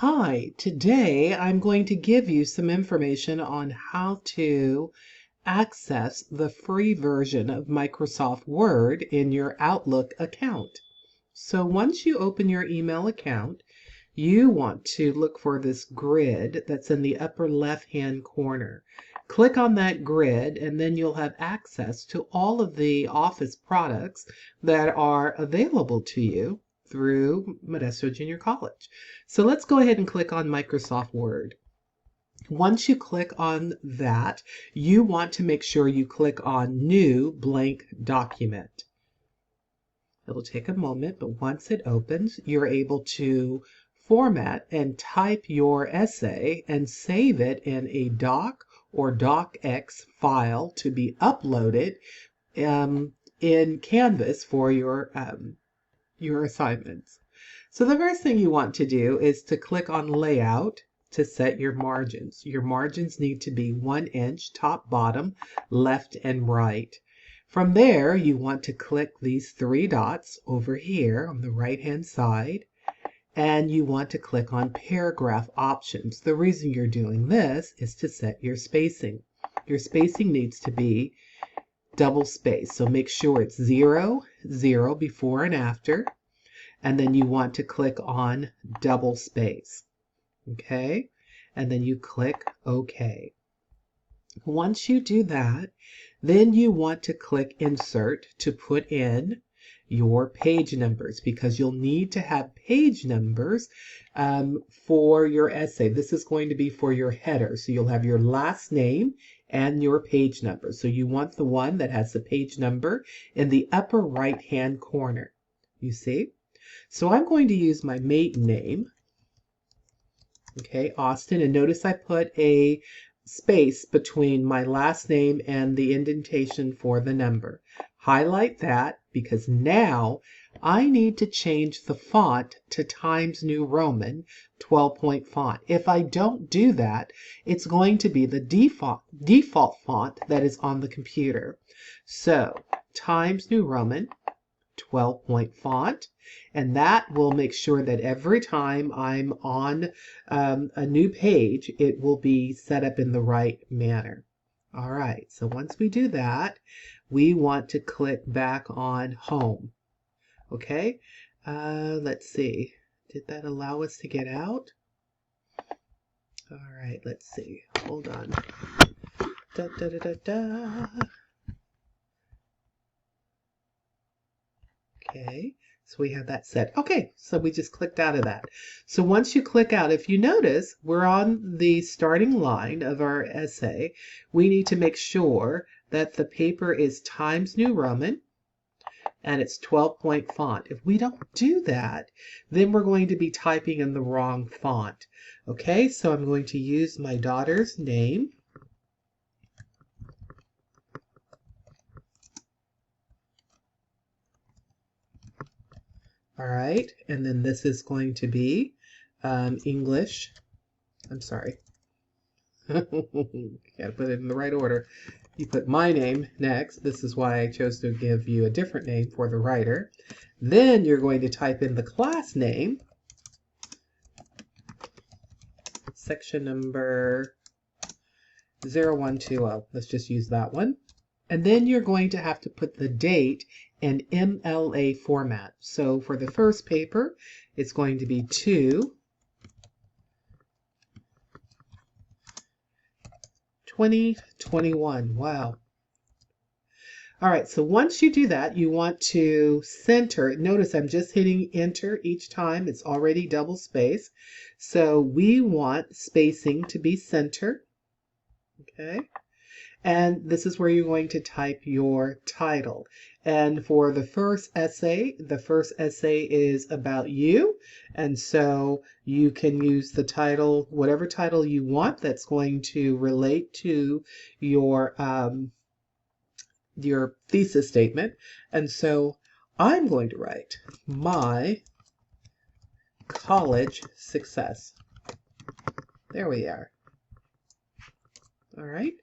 Hi, today I'm going to give you some information on how to access the free version of Microsoft Word in your Outlook account. So once you open your email account, you want to look for this grid that's in the upper left-hand corner. Click on that grid and then you'll have access to all of the Office products that are available to you through Modesto Junior College. So let's go ahead and click on Microsoft Word. Once you click on that, you want to make sure you click on New Blank Document. It'll take a moment, but once it opens, you're able to format and type your essay and save it in a doc or docx file to be uploaded in Canvas for your assignments. So the first thing you want to do is to click on Layout to set your margins. Your margins need to be 1 inch top, bottom, left, and right. From there, you want to click these 3 dots over here on the right-hand side, and you want to click on Paragraph Options. The reason you're doing this is to set your spacing. Your spacing needs to be double space, so make sure it's 0, 0 before and after, and then you want to click on double space. Okay, and then you click OK. Once you do that, then you want to click Insert to put in your page numbers, because you'll need to have page numbers for your essay. This is going to be for your header, so you'll have your last name and your page number. So you want the one that has the page number in the upper right hand corner. You see? So I'm going to use my maiden name, okay, Austin, and notice I put a space between my last name and the indentation for the number. Highlight that, because now I need to change the font to Times New Roman 12-point font. If I don't do that, it's going to be the default font that is on the computer. So Times New Roman 12-point font, and that will make sure that every time I'm on a new page, it will be set up in the right manner. All right, so once we do that, we want to click back on Home. Okay, let's see. Did that allow us to get out? All right, let's see. Hold on. Da, da, da, da, da. Okay, so we have that set. Okay, so we just clicked out of that. So once you click out, if you notice, we're on the starting line of our essay. We need to make sure that the paper is Times New Roman and it's 12-point font. If we don't do that, then we're going to be typing in the wrong font. Okay, so I'm going to use my daughter's name. All right, and then this is going to be English. I'm sorry. Gotta put it in the right order. You put my name next. This is why I chose to give you a different name for the writer. Then you're going to type in the class name. Section number 0120. Let's just use that one. And then you're going to have to put the date in MLA format. So for the first paper, it's going to be 2/20/21. Wow. All right, so once you do that, you want to center. Notice I'm just hitting enter each time. It's already double space. So we want spacing to be center. Okay. And this is where you're going to type your title. And for the first essay is about you. And so you can use the title, whatever title you want that's going to relate to your thesis statement. And so I'm going to write my college success. There we are. All right.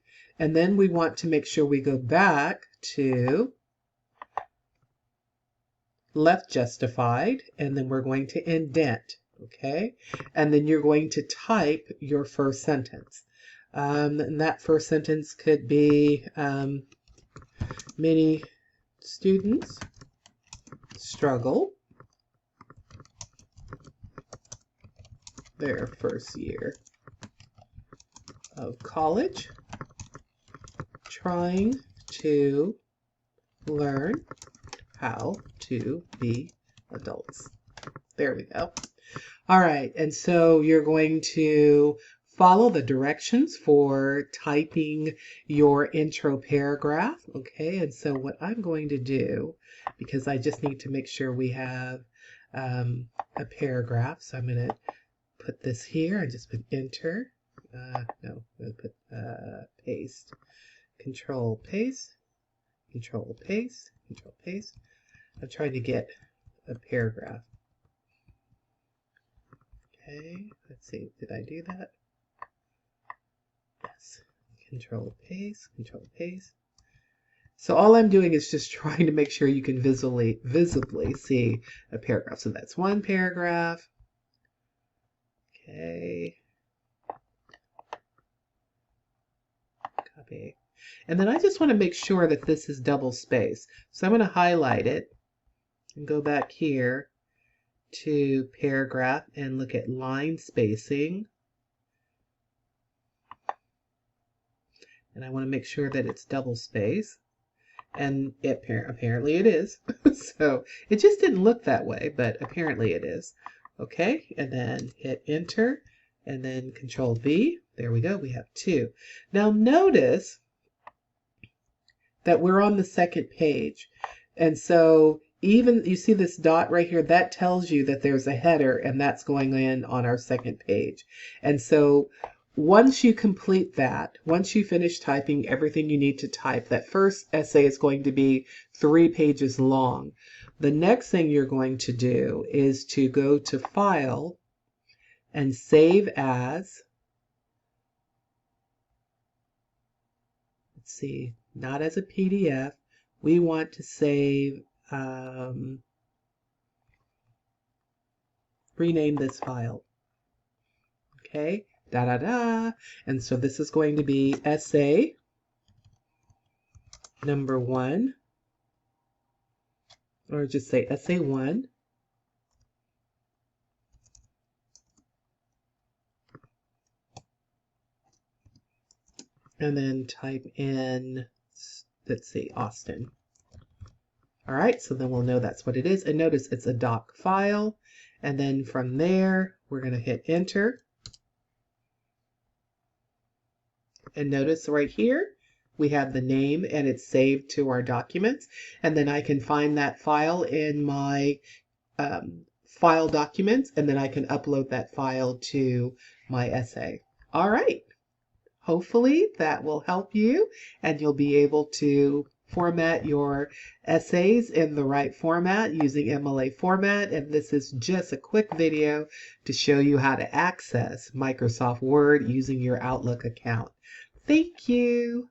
And then we want to make sure we go back to left justified, and then we're going to indent. Okay, and then you're going to type your first sentence. And that first sentence could be many students struggle their first year of college trying to learn how to be adults. There we go. All right, and so you're going to follow the directions for typing your intro paragraph. Okay, and so what I'm going to do, because I just need to make sure we have a paragraph, so I'm going to put this here and just put enter. No, I'm going to put paste. Control paste. Control paste. Control paste. I'm trying to get a paragraph. Okay, let's see, did I do that? Yes. Control paste, control paste. So all I'm doing is just trying to make sure you can visibly see a paragraph. So that's one paragraph. Okay. Copy. And then I just want to make sure that this is double spaced. So I'm going to highlight it and go back here to paragraph and look at line spacing. And I want to make sure that it's double spaced. And apparently it is. So it just didn't look that way, but apparently it is. Okay, and then hit enter and then control V. There we go, we have 2. Now notice that we're on the second page. And so even you see this dot right here, that tells you that there's a header and that's going in on our second page. And so once you complete that, once you finish typing everything you need to type, that first essay is going to be 3 pages long. The next thing you're going to do is to go to File and Save As. Let's see, not as a PDF. We want to save, rename this file. Okay. Da da da. And so this is going to be essay number 1, or just say essay 1. And then type in, let's see, Austin. All right, so then we'll know that's what it is. And notice it's a doc file. And then from there, we're going to hit enter. And notice right here, we have the name and it's saved to our documents. And then I can find that file in my file documents, and then I can upload that file to my essay. All right. Hopefully that will help you and you'll be able to format your essays in the right format using MLA format. And this is just a quick video to show you how to access Microsoft Word using your Outlook account. Thank you.